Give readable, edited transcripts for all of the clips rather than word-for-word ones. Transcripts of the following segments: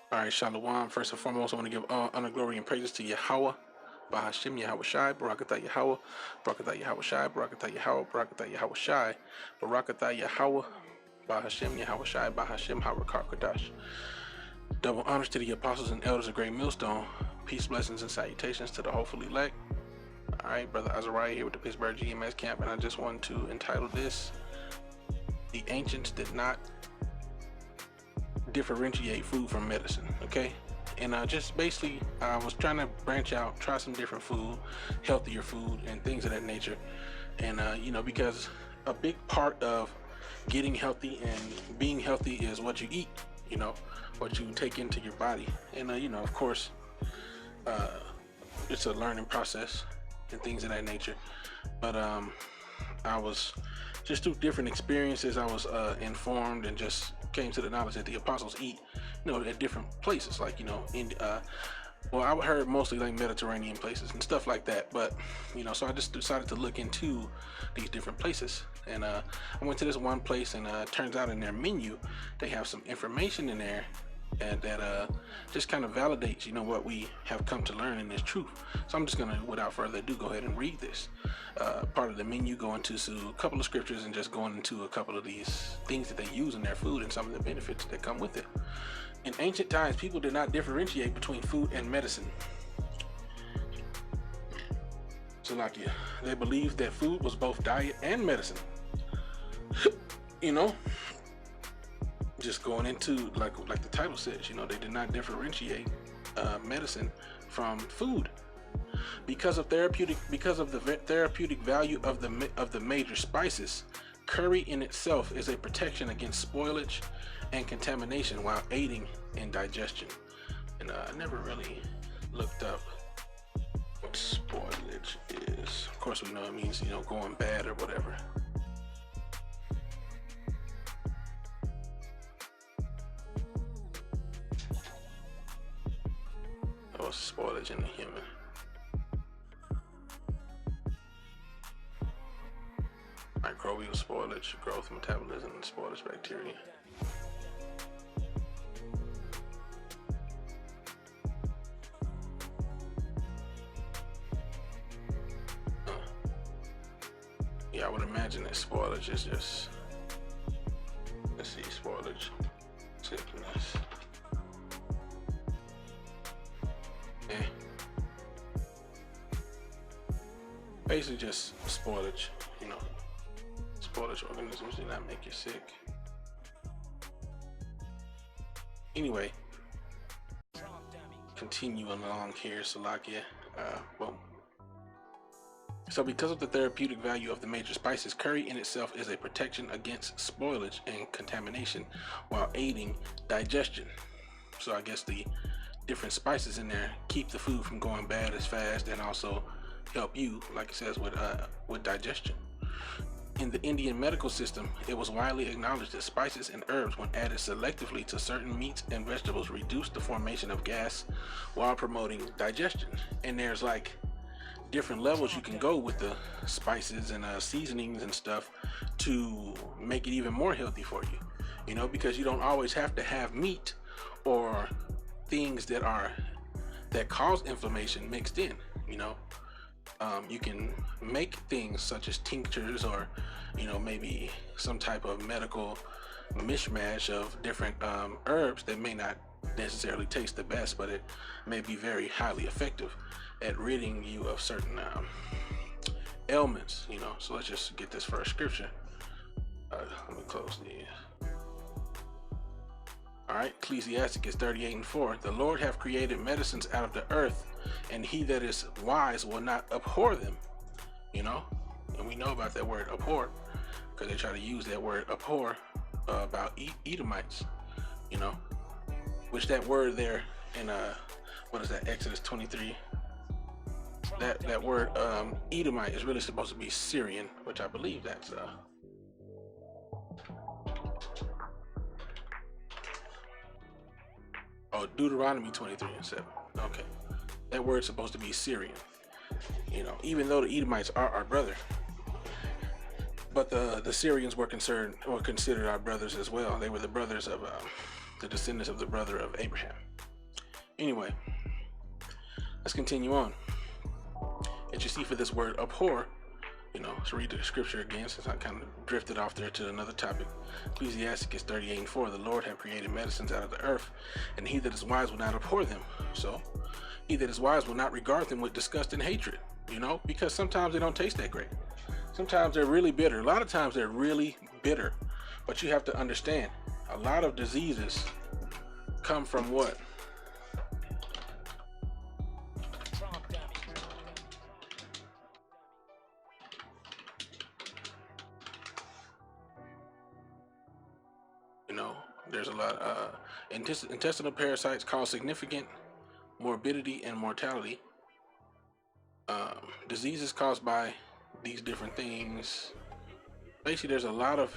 All right, Shalom. First and foremost, I want to give honor, glory, and praises to Yahweh, Bahashim Yahweh Shai, Barakatah Yahweh, Barakatah Yahweh Shai, Barakatah Yahweh, Barakatah Yahweh Shai, Barakatah Yahweh, Bahashim Yahweh Shai, Bahashim Harakar Kadash. Double honors to the apostles and elders of Great Millstone. Peace, blessings, and salutations to the hopeful elect. All right, Brother Azariah here with the Pittsburgh GMS camp, and I just wanted to entitle this, The Ancients Did Not Differentiate Food from Medicine, okay? And just basically, I was trying to branch out, try some different food, healthier food, and things of that nature. And, because a big part of getting healthy and being healthy is what you eat, what you take into your body. And, of course, it's a learning process and things of that nature. But I was just through different experiences, I was informed and just came to the knowledge that the apostles eat, at different places, like, I heard mostly like Mediterranean places and stuff like that. But, so I just decided to look into these different places. And I went to this one place, and it turns out in their menu, they have some information in there and that just kind of validates, what we have come to learn in this truth. So I'm just gonna, without further ado, go ahead and read this part of the menu, go into a couple of scriptures, and just going into a couple of these things that they use in their food and some of the benefits that come with it. In ancient times, people did not differentiate between food and medicine. Salakia. They believed that food was both diet and medicine. Just going into like the title says, they did not differentiate medicine from food because of the therapeutic value of the major spices. Curry in itself is a protection against spoilage and contamination while aiding in digestion. And I never really looked up what spoilage is. Of course, we know it means going bad or whatever. Or spoilage in the human. Microbial spoilage, growth, metabolism, and spoilage bacteria. Yeah, I would imagine that spoilage is just, let's see, spoilage, sickness. Basically just spoilage, spoilage organisms do not make you sick. Anyway, continuing along here, Salakia. So because of the therapeutic value of the major spices, curry in itself is a protection against spoilage and contamination while aiding digestion. So I guess the different spices in there keep the food from going bad as fast, and also help you, like it says, with digestion. In the Indian medical system, it was widely acknowledged that spices and herbs, when added selectively to certain meats and vegetables, reduce the formation of gas while promoting digestion. And there's like different levels you can go with the spices and seasonings and stuff to make it even more healthy for you, because you don't always have to have meat or things that cause inflammation mixed in. You can make things such as tinctures or maybe some type of medical mishmash of different herbs that may not necessarily taste the best, but it may be very highly effective at ridding you of certain ailments. So let's just get this first scripture. Let me close these. All right, Ecclesiasticus 38:4. The Lord hath created medicines out of the earth, and he that is wise will not abhor them. And we know about that word abhor, because they try to use that word abhor about Edomites, which that word there in what is that, Exodus 23, that word Edomite is really supposed to be Syrian, which I believe that's Deuteronomy 23:7. Okay, that word's supposed to be Syrian. Even though the Edomites are our brother, but the Syrians were considered our brothers as well. They were the brothers of the descendants of the brother of Abraham. Anyway, let's continue on. As you see, for this word abhor, let's read the scripture again, since I kind of drifted off there to another topic. Ecclesiasticus 38:4, the Lord hath created medicines out of the earth, and he that is wise will not abhor them. So he that is wise will not regard them with disgust and hatred, because sometimes they don't taste that great. Sometimes they're really bitter. A lot of times they're really bitter. But you have to understand, a lot of diseases come from what? There's a lot of intestinal parasites cause significant morbidity and mortality. Diseases caused by these different things. Basically, there's a lot of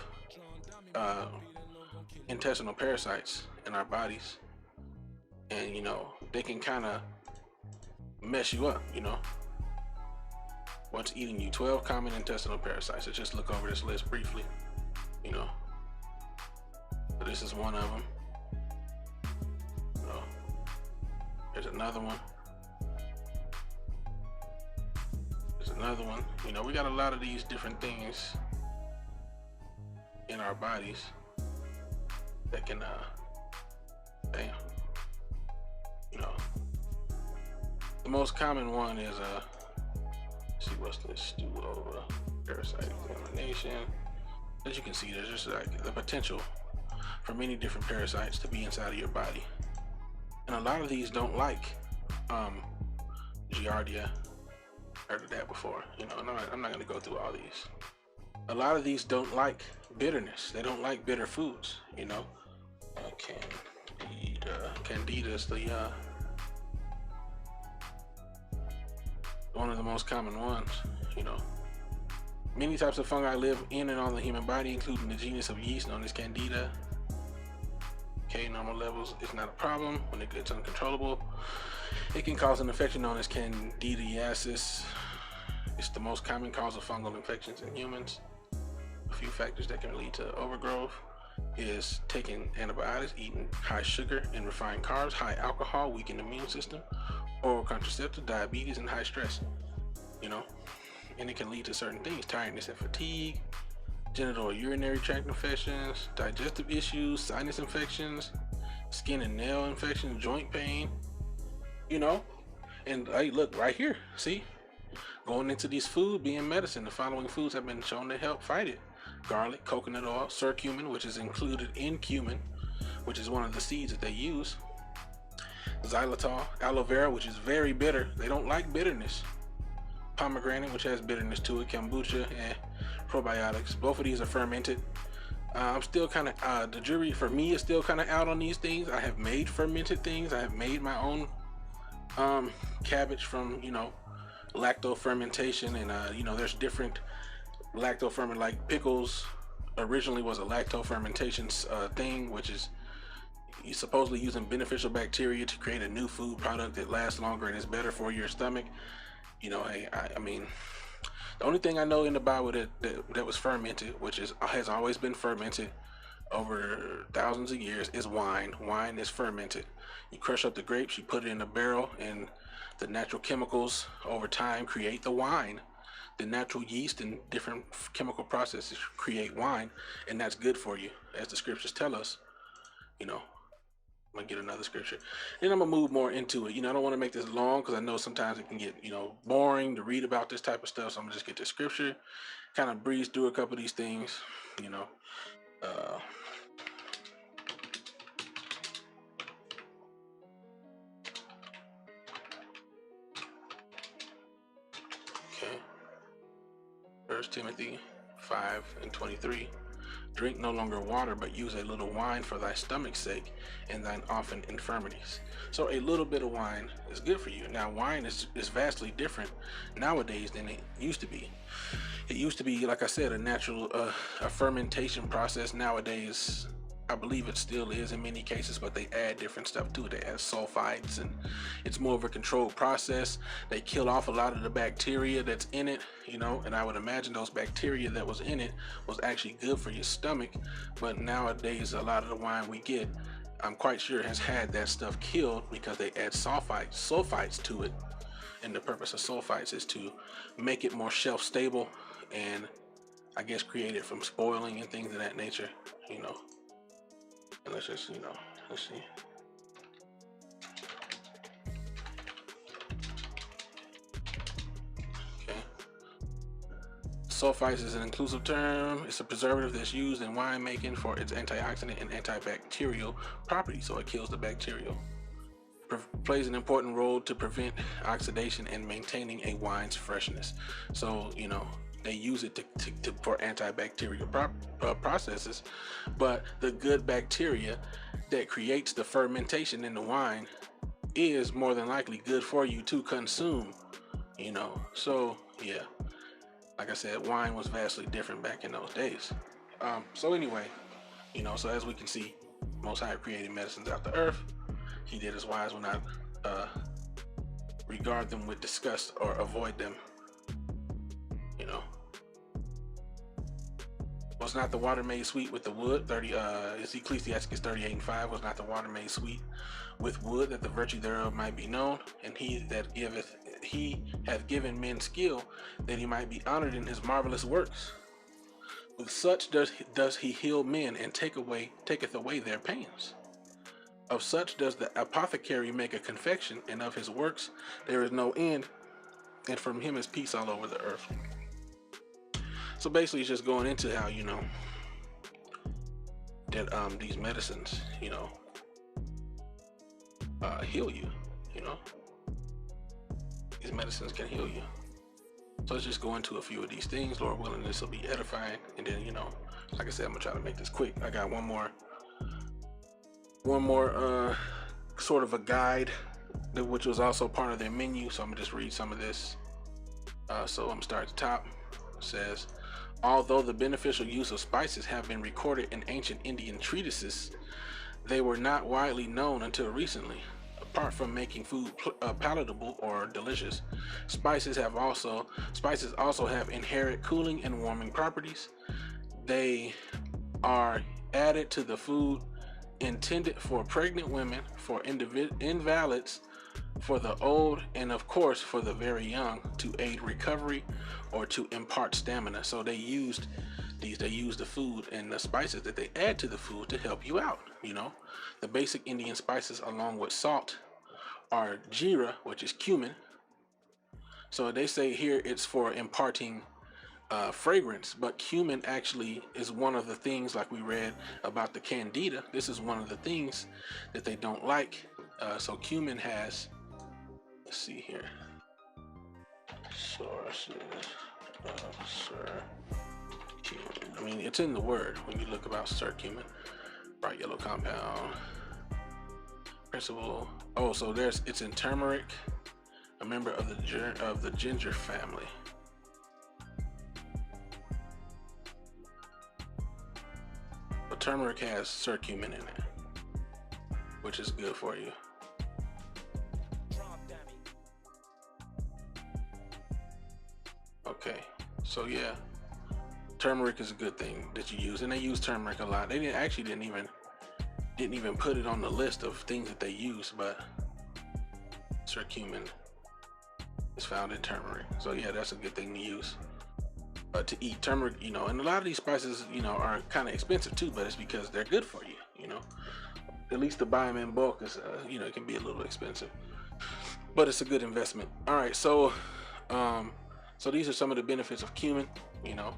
intestinal parasites in our bodies, and they can kind of mess you up. What's eating you? 12 common intestinal parasites. Let's just look over this list briefly. So this is one of them. There's another one. There's another one. We got a lot of these different things in our bodies that can the most common one is let's see, what's this? Stool over parasite examination. As you can see, there's just like the potential for many different parasites to be inside of your body, and a lot of these don't like Giardia. Heard of that before. I'm not going to go through all these. A lot of these don't like bitterness. They don't like bitter foods. Candida is the one of the most common ones. Many types of fungi live in and on the human body, including the genus of yeast known as Candida. Okay, normal levels is not a problem. When it gets uncontrollable, it can cause an infection known as candidiasis. It's the most common cause of fungal infections in humans. A few factors that can lead to overgrowth is taking antibiotics, eating high sugar and refined carbs, high alcohol, weakened immune system, oral contraceptive, diabetes, and high stress. And it can lead to certain things: tiredness and fatigue, genital or urinary tract infections, digestive issues, sinus infections, skin and nail infections, joint pain, and hey, look right here, see, going into these foods being medicine, the following foods have been shown to help fight it: garlic, coconut oil, curcumin, which is included in cumin, which is one of the seeds that they use, xylitol, aloe vera, which is very bitter. They don't like bitterness. Pomegranate, which has bitterness to it, kombucha, and probiotics. Both of these are fermented. I'm still kind of, the jury for me is still kind of out on these things. I have made fermented things. I have made my own cabbage from, lacto fermentation, and there's different lacto ferment, like pickles originally was a lacto fermentation thing, which is supposedly using beneficial bacteria to create a new food product that lasts longer and is better for your stomach. I mean, the only thing I know in the Bible that was fermented, which has always been fermented over thousands of years, is wine. Wine is fermented. You crush up the grapes, you put it in a barrel, and the natural chemicals over time create the wine. The natural yeast and different chemical processes create wine, and that's good for you, as the scriptures tell us. I'm gonna get another scripture, then I'm gonna move more into it. I don't want to make this long because I know sometimes it can get boring to read about this type of stuff, so I'm gonna just get the scripture, kind of breeze through a couple of these things. Okay, 1 Timothy 5:23. Drink no longer water, but use a little wine for thy stomach's sake and thine often infirmities. So a little bit of wine is good for you. Now, wine is vastly different nowadays than it used to be. It used to be, like I said, a natural a fermentation process. Nowadays, I believe it still is in many cases, but they add different stuff to it. They add sulfites, and it's more of a controlled process. They kill off a lot of the bacteria that's in it, and I would imagine those bacteria that was in it was actually good for your stomach. But nowadays, a lot of the wine we get I'm quite sure has had that stuff killed because they add sulfites to it. And the purpose of sulfites is to make it more shelf stable and I guess create it from spoiling and things of that nature, you know. And let's just, you know, let's see. Sulfites is an inclusive term. It's a preservative that's used in wine making for its antioxidant and antibacterial properties, so it kills the bacteria. Plays an important role to prevent oxidation and maintaining a wine's freshness. So, you know, they use it for antibacterial processes, but the good bacteria that creates the fermentation in the wine is more than likely good for you to consume, you know. So, yeah. Like I said, wine was vastly different back in those days. So anyway, you know, so as we can see, Most High created medicines out the earth. He did as wise will not regard them with disgust or avoid them. You know, was not the water made sweet with the wood? Is Ecclesiastes 38:5. Was not the water made sweet with wood, that the virtue thereof might be known? And he that giveth, he hath given men skill, that he might be honored in his marvelous works. With such does he heal men, and taketh away their pains. Of such does the apothecary make a confection, and of his works there is no end, and from him is peace all over the earth. So basically, it's just going into how, you know, that these medicines, you know, heal you. You know, these medicines can heal you. So let's just go into a few of these things. Lord willing, this will be edifying, and then, you know, like I said, I'm gonna try to make this quick. I got one more sort of a guide, which was also part of their menu. So I'm gonna just read some of this. So I'm gonna start at the top. It says, although the beneficial use of spices have been recorded in ancient Indian treatises, they were not widely known until recently. Apart from making food palatable or delicious, spices also have inherent cooling and warming properties. They are added to the food intended for pregnant women, for invalids, for the old, and of course for the very young, to aid recovery or to impart stamina. So they used the food and the spices that they add to the food to help you out. You know, the basic Indian spices along with salt are jeera, which is cumin. So they say here it's for imparting fragrance, but cumin actually is one of the things, like we read about the candida. This is one of the things that they don't like. So cumin has, let's see here, sources of curcumin. I mean, it's in the word when you look about curcumin. Bright yellow compound. Principle. Oh, so it's in turmeric, a member of the ginger family. But turmeric has curcumin in it, which is good for you. Okay, so yeah, turmeric is a good thing that you use, and they use turmeric a lot. They didn't even put it on the list of things that they use, but curcumin is found in turmeric. So yeah, that's a good thing to use to eat. Turmeric, you know, and a lot of these spices, you know, are kind of expensive too, but it's because they're good for you. You know, at least to buy them in bulk is, you know, it can be a little expensive, but it's a good investment. All right, so so these are some of the benefits of cumin. You know,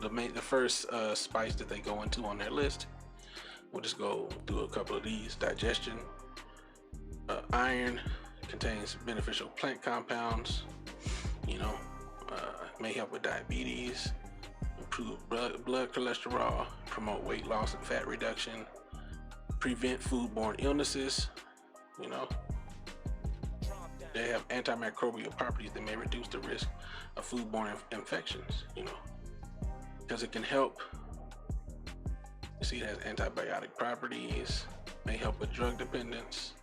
the first spice that they go into on their list. We'll just go through a couple of these. Digestion. Iron contains beneficial plant compounds. You know, may help with diabetes, improve blood cholesterol, promote weight loss and fat reduction, prevent foodborne illnesses. You know, they have antimicrobial properties that may reduce the risk of foodborne infections. You know, because it can help. You see, it has antibiotic properties, may help with drug dependence,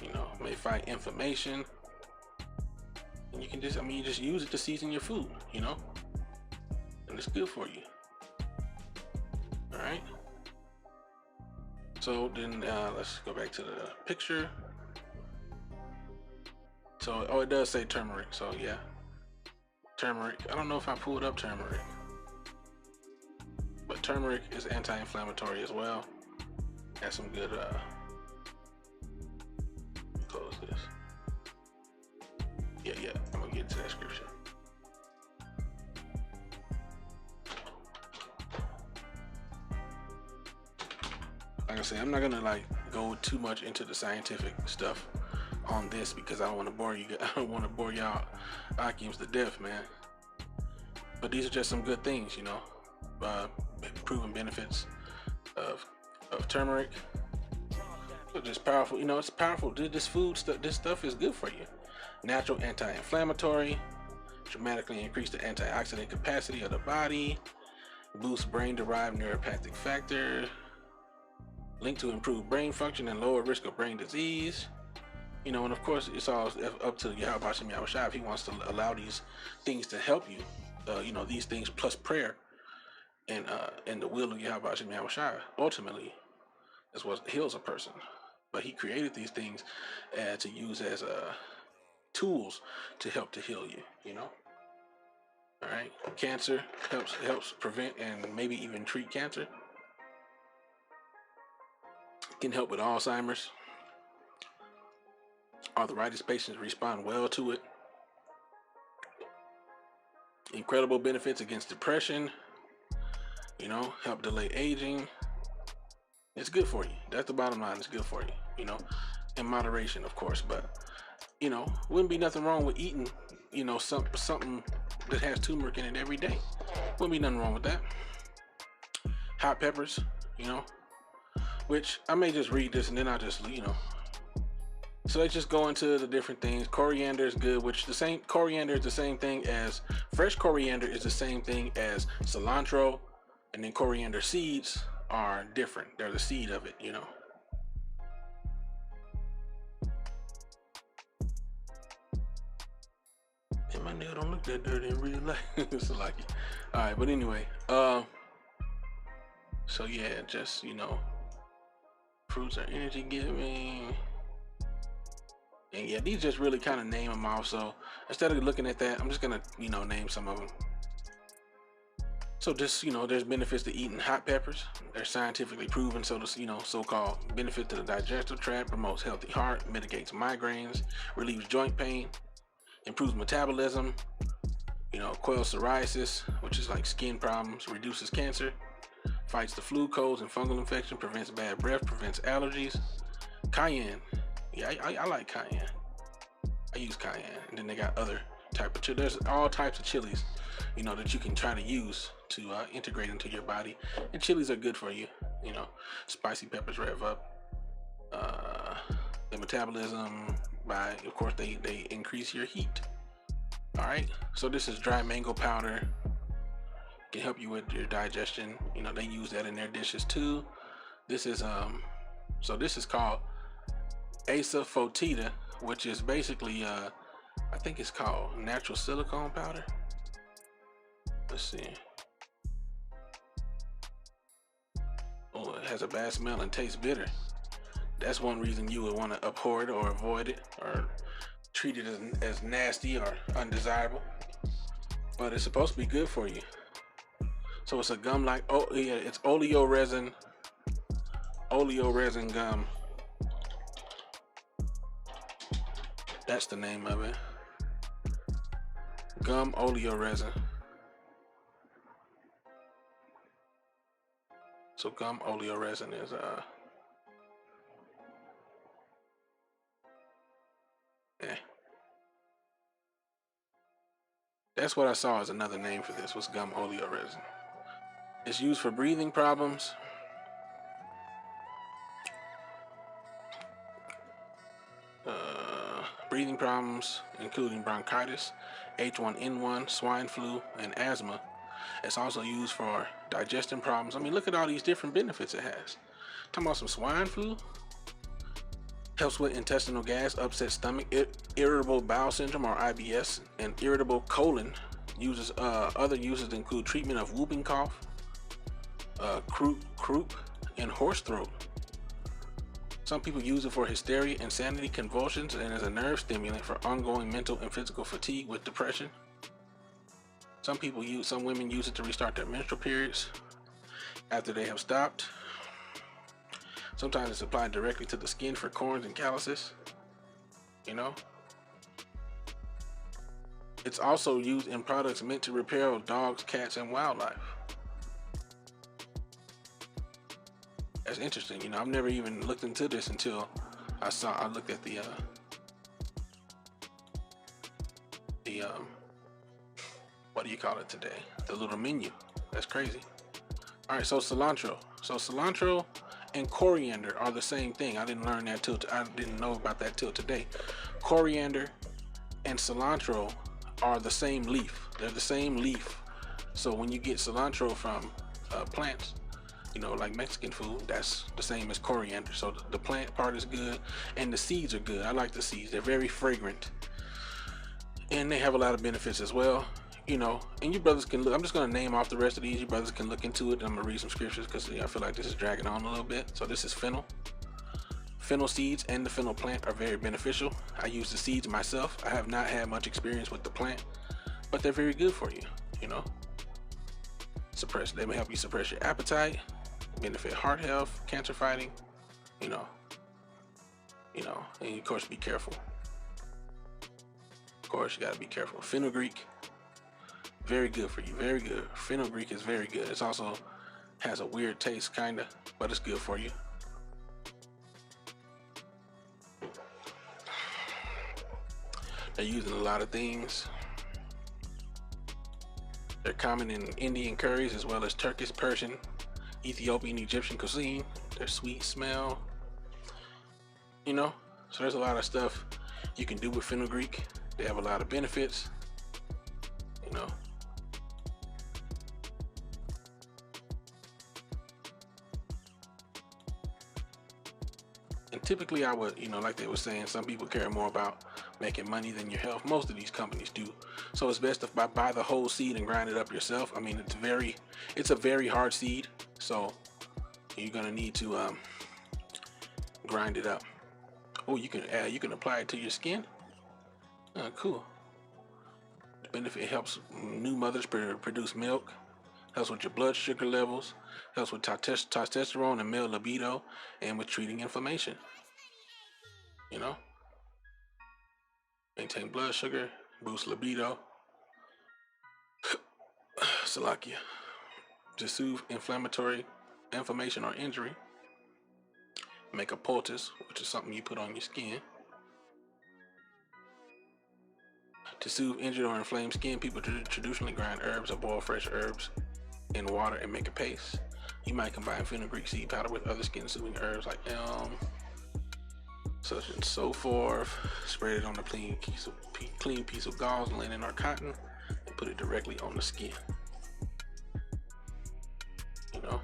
you know, may fight inflammation. And you can just, you just use it to season your food, you know, and it's good for you. All right. So then let's go back to the picture. So, oh, it does say turmeric. So yeah, turmeric. I don't know if I pulled up turmeric, but turmeric is anti-inflammatory as well. Has some good, close this. Yeah, I'm gonna get to that scripture. Like I say, I'm not gonna like go too much into the scientific stuff on this because I don't want to bore you. I don't want to bore y'all Akims to death, man. But these are just some good things, you know. Proven benefits of turmeric. So just powerful, you know. It's powerful. This food stuff, this stuff is good for you. Natural anti-inflammatory. Dramatically increase the antioxidant capacity of the body. Boost brain-derived neuropathic factor. Linked to improved brain function and lower risk of brain disease. You know, and of course, it's all up to Yahweh Hashem Yahushua if he wants to allow these things to help you. You know, these things plus prayer and the will of Yahweh Hashem Yahushua ultimately is what heals a person. But he created these things to use as tools to help to heal you. You know. All right. Cancer helps prevent and maybe even treat cancer. Can help with Alzheimer's. Arthritis patients respond well to it. Incredible benefits against depression. You know, help delay aging. It's good for you. That's the bottom line. It's good for you. You know, in moderation, of course. But you know, wouldn't be nothing wrong with eating. You know, something that has turmeric in it every day. Wouldn't be nothing wrong with that. Hot peppers. You know. Which I may just read this and then I'll just, you know. So they just go into the different things. Coriander is good, which coriander is the same thing as, fresh coriander is the same thing as cilantro. And then coriander seeds are different. They're the seed of it, you know. And my nail don't look that dirty in real life. It's like it. All right, but anyway. So yeah, just, you know. Fruits are energy giving. And yeah, these just really kind of name them off. So instead of looking at that, I'm just gonna, you know, name some of them. So just, you know, there's benefits to eating hot peppers. They're scientifically proven. So this, you know, so-called benefit to the digestive tract, promotes healthy heart, mitigates migraines, relieves joint pain, improves metabolism, you know, quells psoriasis, which is like skin problems, reduces cancer. Fights the flu, colds, and fungal infection, prevents bad breath, prevents allergies. Cayenne. Yeah, I like cayenne. I use cayenne. And then they got other type of chili. There's all types of chilies, you know, that you can try to use to integrate into your body. And chilies are good for you. You know, spicy peppers rev up the metabolism by, of course, they increase your heat. All right. So this is dry mango powder. Can help you with your digestion. You know, they use that in their dishes too. This is so this is called asafoetida, which is basically I think it's called natural silicone powder. Let's see. Oh, it has a bad smell and tastes bitter. That's one reason you would want to abhor it or avoid it or treat it as nasty or undesirable. But it's supposed to be good for you. So it's a gum like, oh yeah, it's oleoresin gum. That's the name of it. Gum oleoresin. So gum oleoresin is that's what I saw as another name for this, was gum oleoresin. It's used for breathing problems. Breathing problems, including bronchitis, H1N1, swine flu, and asthma. It's also used for digestion problems. I mean, look at all these different benefits it has. Talking about some swine flu. Helps with intestinal gas, upset stomach, irritable bowel syndrome or IBS, and irritable colon. Uses other uses include treatment of whooping cough, croup, and horse throat. Some people use it for hysteria, insanity, convulsions, and as a nerve stimulant for ongoing mental and physical fatigue with depression. Some women use it to restart their menstrual periods after they have stopped. Sometimes it's applied directly to the skin for corns and calluses. You know, it's also used in products meant to repel dogs, cats, and wildlife. That's interesting. You know, I've never even looked into this until I looked at the what do you call it today? The little menu. That's crazy. All right, so cilantro. So cilantro and coriander are the same thing. I didn't know about that till today. Coriander and cilantro are the same leaf. They're the same leaf. So when you get cilantro from plants, you know, like Mexican food, that's the same as coriander. So the plant part is good, and the seeds are good. I like the seeds. They're very fragrant, and they have a lot of benefits as well. You know, and you brothers can look. I'm just going to name off the rest of these. You brothers can look into it. I'm going to read some scriptures because I feel like this is dragging on a little bit. So this is fennel. Fennel seeds and the fennel plant are very beneficial. I use the seeds myself. I have not had much experience with the plant, but they're very good for you. You know, they may help you suppress your appetite, benefit heart health, cancer fighting. You know, and of course be careful. Of course, you got to be careful. Fenugreek. Very good for you, very good. Fenugreek is very good. It also has a weird taste, kinda, but it's good for you. They're using a lot of things. They're common in Indian curries as well as Turkish, Persian, Ethiopian, Egyptian cuisine. Their sweet smell. You know, so there's a lot of stuff you can do with fenugreek. They have a lot of benefits. You know. And typically I would, you know, like they were saying, some people care more about making money than your health. Most of these companies do. So it's best if buy the whole seed and grind it up yourself. I mean, it's a very hard seed. So you're going to need to grind it up. Oh, you can apply it to your skin. Cool. The benefit helps new mothers produce milk. Helps with your blood sugar levels, helps with testosterone and male libido, and with treating inflammation. You know, maintain blood sugar, boost libido. Salakia. To soothe inflammation or injury. Make a poultice, which is something you put on your skin. To soothe injured or inflamed skin, people traditionally grind herbs or boil fresh herbs in water and make a paste. You might combine fenugreek seed powder with other skin soothing herbs like elm, such and so forth. Spread it on a clean piece of gauze, linen, or cotton, and put it directly on the skin. You know.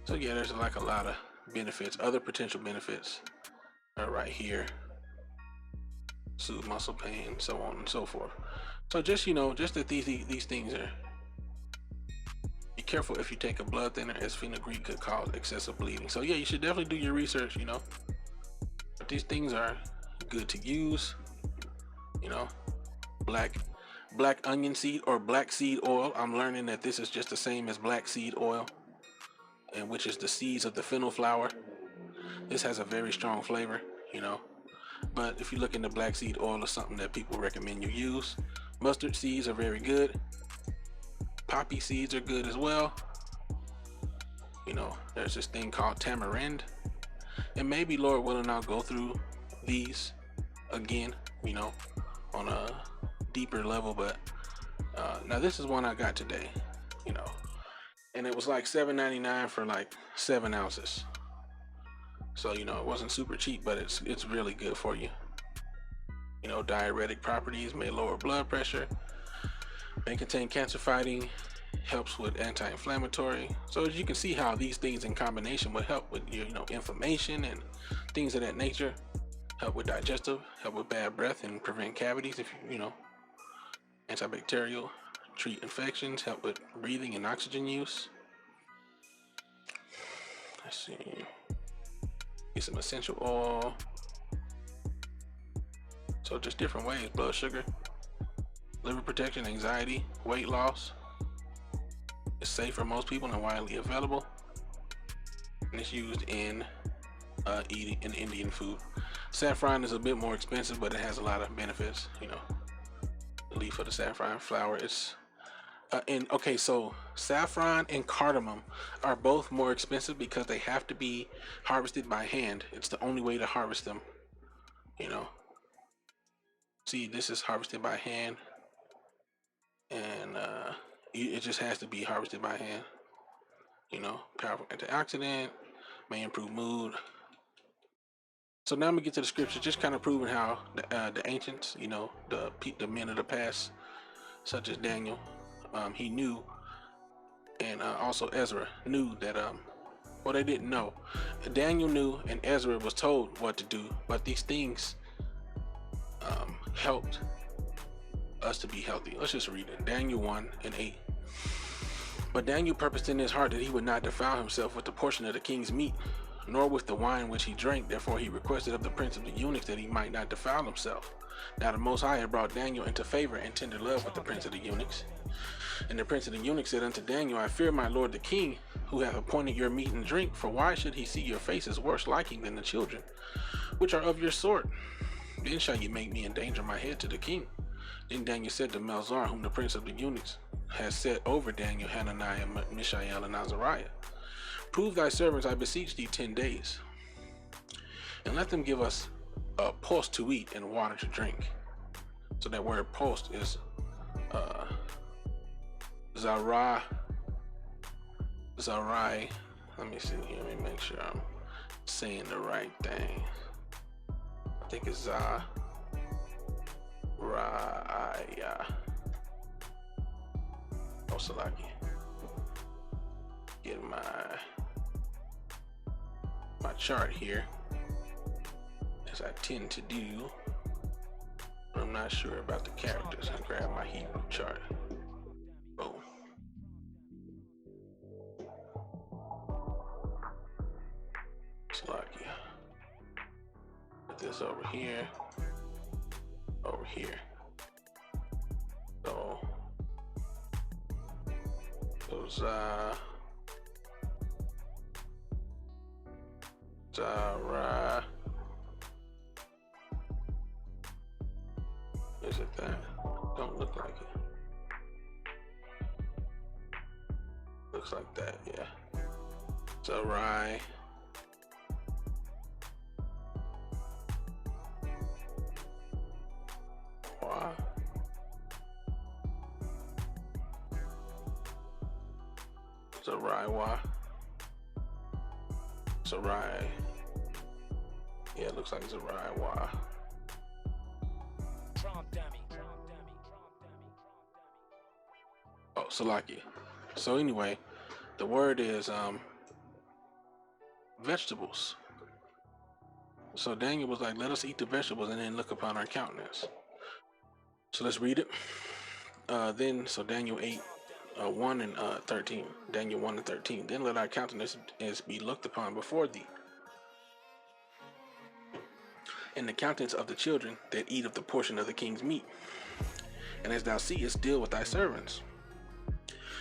So yeah, there's like a lot of benefits. Other potential benefits are right here. Soothe muscle pain, so on and so forth. So just that these things are. Be careful if you take a blood thinner, as fenugreek could cause excessive bleeding. So yeah, you should definitely do your research, you know. But these things are good to use. You know, black onion seed or black seed oil. I'm learning that this is just the same as black seed oil, and which is the seeds of the fennel flower. This has a very strong flavor, you know. But if you look into black seed oil, is something that people recommend you use. Mustard seeds are very good. Poppy seeds are good as well. You know, there's this thing called tamarind, and maybe Lord willing, I'll go through these again, you know, on a deeper level. But now this is one I got today, you know, and it was like $7.99 for like 7 ounces. So you know, it wasn't super cheap, but it's really good for you. You know, diuretic properties, may lower blood pressure, may contain cancer fighting, helps with anti-inflammatory. So as you can see how these things in combination will help with your, inflammation and things of that nature. Help with digestive, help with bad breath and prevent cavities if antibacterial, treat infections, help with breathing and oxygen use. Let's see. Get some essential oil. So just different ways: blood sugar, liver protection, anxiety, weight loss. It's safe for most people and widely available. And it's used in eating in Indian food. Saffron is a bit more expensive, but it has a lot of benefits. You know, the leaf of the saffron flower. It's okay, so saffron and cardamom are both more expensive because they have to be harvested by hand. It's the only way to harvest them. You know, see, this is harvested by hand, and it just has to be harvested by hand. You know, powerful antioxidant, may improve mood. So now I'm gonna get to the scripture, just kind of proving how the ancients, you know, the men of the past, such as Daniel, he knew, and also Ezra knew that well, they didn't know. Daniel knew, and Ezra was told what to do, but these things helped us to be healthy. Let's just read it. Daniel 1:8. But Daniel purposed in his heart that he would not defile himself with the portion of the king's meat, nor with the wine which he drank. Therefore he requested of the prince of the eunuchs that he might not defile himself. Now the Most High had brought Daniel into favor and tender love with the prince of the eunuchs. And the prince of the eunuchs said unto Daniel, I fear my lord the king, who hath appointed your meat and drink, for why should he see your faces worse liking than the children, which are of your sort? Then shall you make me endanger my head to the king. Then Daniel said to Melzar, whom the prince of the eunuchs has set over Daniel, Hananiah, Mishael, and Azariah, prove thy servants, I beseech thee, 10 days, and let them give us a pulse to eat and water to drink. So that word pulse is Zarai. Let me see here. Let me make sure I'm saying the right thing. I think it's Zaraya. Oh, Salaki. Get my chart here, as I tend to do. I'm not sure about the characters. I grab my Hebrew chart. Boom. Salaki. Put this over here. Over here. So those Zara. Is it that? Don't look like it. Looks like that, yeah. Zarai. Wow. Zaraiwa. Zarai. Yeah, it looks like Zaraiwa. Oh, Salaki. So anyway, the word is vegetables. So Daniel was like, let us eat the vegetables and then look upon our countenance. So let's read it. So Daniel 8, 1 and 13. Daniel 1 and 13. Then let our countenance be looked upon before thee, and the countenance of the children that eat of the portion of the king's meat. And as thou seest, deal with thy servants.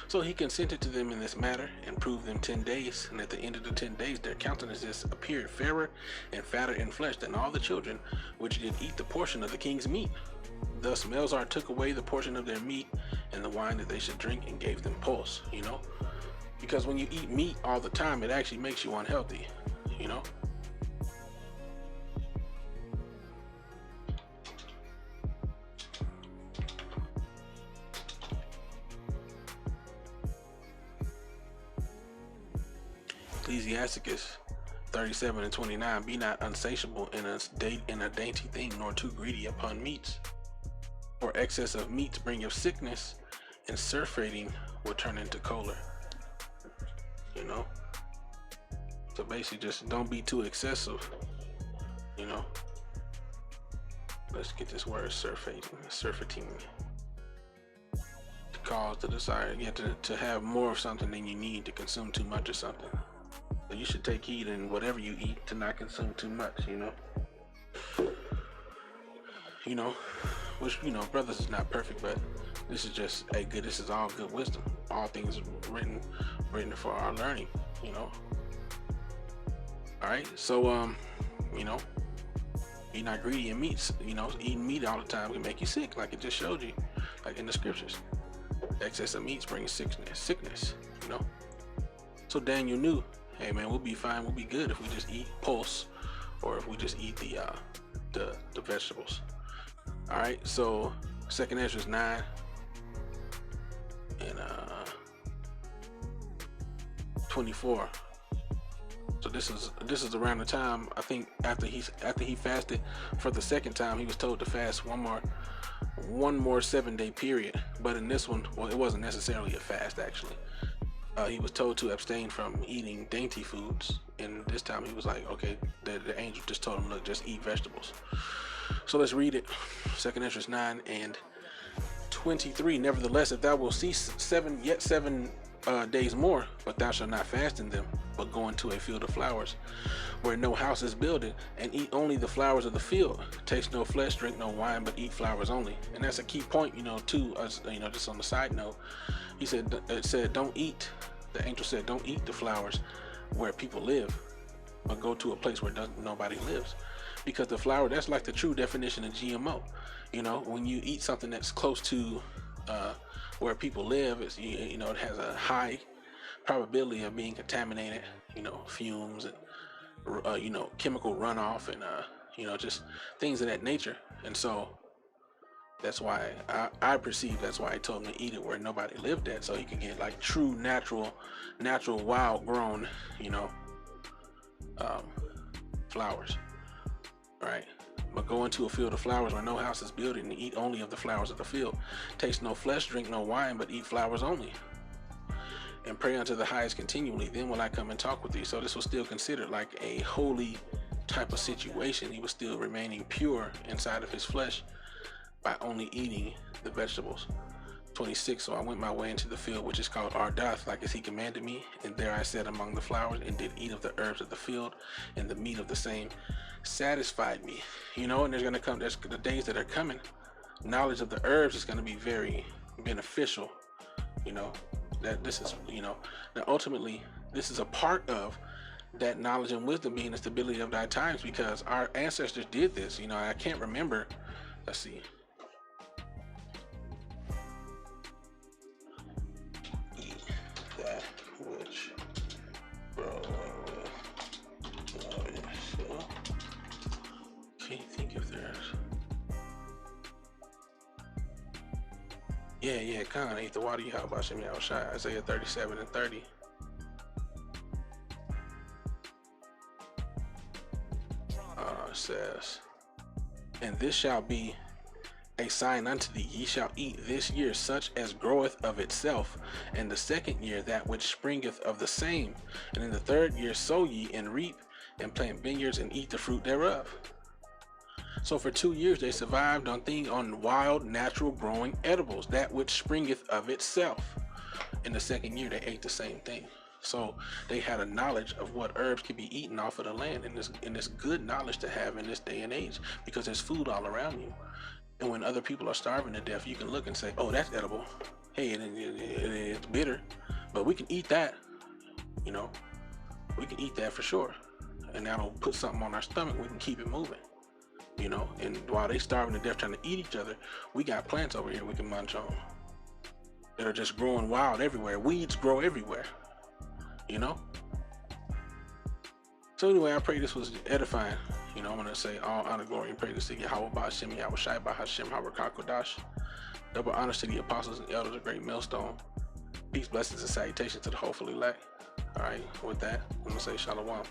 So he consented to them in this matter, and proved them 10 days. And at the end of the 10 days, their countenances appeared fairer and fatter in flesh than all the children which did eat the portion of the king's meat. Thus Melzar took away the portion of their meat and the wine that they should drink, and gave them pulse, you know? Because when you eat meat all the time, it actually makes you unhealthy, you know? Ecclesiasticus 37 and 29. Be not unsatiable in a dainty thing, nor too greedy upon meats. For excess of meats bringeth sickness, and surfeiting will turn into choler. You know? So basically just don't be too excessive. You know? Let's get this word surfeiting. To cause the desire, you have to have more of something than you need, to consume too much of something. So you should take heed in whatever you eat to not consume too much, you know, which, brothers is not perfect, but this is just a good, this is all good wisdom. All things written for our learning, All right. So, be not greedy in meats, eating meat all the time can make you sick, like it just showed you, like in the scriptures. Excess of meats brings sickness, So Daniel knew, hey man, we'll be fine, we'll be good if we just eat pulse, or if we just eat the vegetables. All right, so 2nd Ezra 9 and 24. So this is around the time, I think, after he fasted for the second time, he was told to fast one more 7-day period. But in this one, well, it wasn't necessarily a fast actually. He was told to abstain from eating dainty foods, and this time he was like, okay, the angel just told him, look, just eat vegetables. So let's read it. 2nd Ezra 9 and 23. Nevertheless, if thou wilt cease 7 days more, but thou shalt not fast in them, but go into a field of flowers, where no house is builded, and eat only the flowers of the field. Taste no flesh, drink no wine, but eat flowers only. And that's a key point, too. Just on the side note, it said, don't eat. The angel said, don't eat the flowers where people live, but go to a place where nobody lives, because the flower, that's like the true definition of GMO. When you eat something that's close to where people live, it has a high probability of being contaminated, fumes and chemical runoff and just things of that nature. And so that's why I perceive that's why I told him to eat it where nobody lived at, so he could get like true natural wild grown flowers, right? But go into a field of flowers where no house is built, and eat only of the flowers of the field. Taste no flesh, drink no wine, but eat flowers only. And pray unto the highest continually, then will I come and talk with thee. So this was still considered like a holy type of situation. He was still remaining pure inside of his flesh by only eating the vegetables. 26. So I went my way into the field, which is called Ardath, like as he commanded me, and there I sat among the flowers, and did eat of the herbs of the field, and the meat of the same satisfied me. And there's the days that are coming, knowledge of the herbs is going to be very beneficial. That this is, now ultimately this is a part of that knowledge and wisdom being the stability of thy times, because our ancestors did this. I can't remember, let's see, that which can't think if there's Khan ate the water you have about Shem Yahushai, Isaiah 37 and 30. Says, and this shall be a sign unto thee, ye shall eat this year such as groweth of itself, and the 2nd year that which springeth of the same, and in the 3rd year sow ye and reap and plant vineyards and eat the fruit thereof. So for 2 years they survived on wild, natural growing edibles, that which springeth of itself. In the 2nd year they ate the same thing. So they had a knowledge of what herbs could be eaten off of the land, and this good knowledge to have in this day and age, because there's food all around you. And when other people are starving to death, you can look and say, oh, that's edible. Hey, it's bitter, but we can eat that. We can eat that for sure. And that'll put something on our stomach. We can keep it moving. And while they starving to death trying to eat each other, we got plants over here we can munch on that are just growing wild everywhere. Weeds grow everywhere, So anyway, I pray this was edifying. I'm going to say all honor, glory, and praise to Yahweh Ba'ashem Yahushai Ba'Hashem HaRakakodash. Double honors to the apostles and elders of Great Millstone. Peace, blessings, and salutations to the hopeful elect. All right, with that, I'm going to say Shalom.